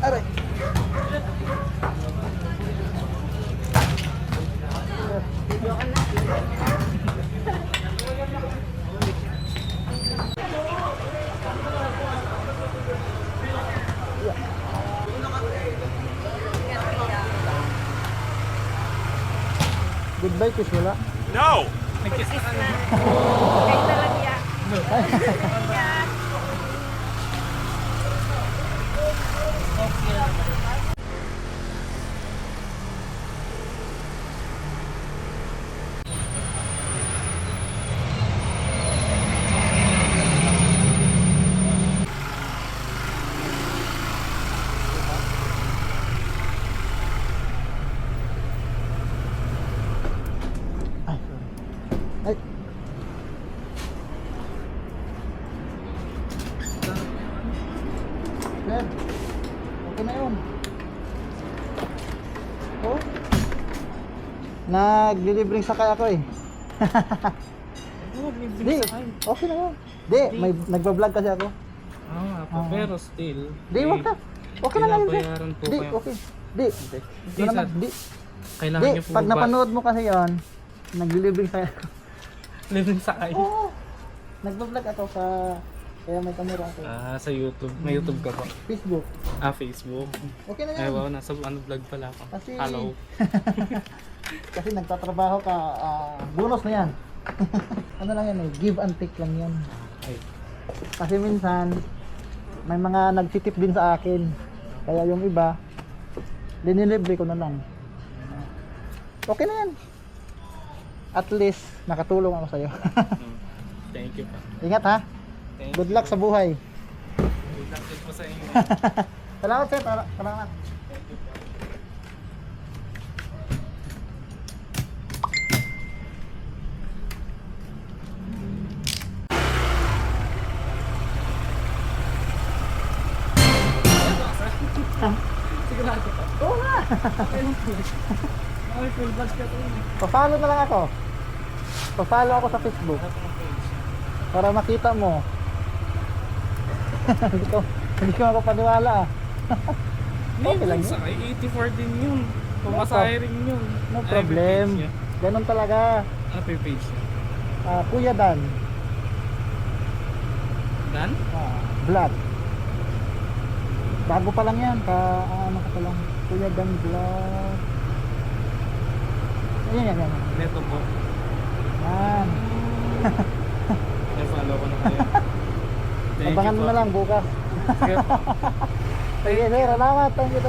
Aray. Goodbye, kiss wala. No! Nag-kiss na kami. Kayo talaga yan. Ay, sorry. Ay. Sir, okay na yun. Oh? Nag-delivering sakay ako eh. Di, okay na yun. Di, may nagbablog kasi ako. Pero still. Di, wag ka. Okay na lang yun, sir. Binabayaran po Di, kayo. okay. Di, Hindi, di naman, sir. di. Kailangan Di, niyo po pag napanood mo kasi yun, nag-delivering sakay ako. Living sa kayo. Oo. Nagbablog ako sa, kaya may camera ako. Sa YouTube. May YouTube ka po. Facebook. Facebook. Okay na Ay, yan. wow. Nasa vlog pala ako. Kasi, Hello. kasi nagtatrabaho ka, bonus na yan. Ano lang yan eh, give and take lang yan. Ay. Kasi minsan, may mga nagsitip din sa akin. Kaya yung iba, linilibre ko na lang. Okay na yan. At least, nakatulong ako sa'yo. Thank you po. Ingat ha. Thank Good luck sa buhay. Good luck din po sa inyo. Salamat sir. Salamat. Sigurado po. Oo nga. Okay, full batch ka to. Pa-follow na lang ako. Pa-follow ako sa Facebook. Para makita mo. hindi ko makapaniwala ah. Okay lang yun. Sa 84 din yun. Pumasahe rin yun. No Ay, problem. may page niya. Ganon talaga. May page niya. Kuya Dan. Dan? Vlog. Bago pa lang yan. Ano ka pa lang. Kuya Dan Vlog. Ayan. Neto po. Yan. May follow ko na kayo. Thank Abangan you mo po. na lang bukas. Sige po. Sige sir, salamat. Thank you.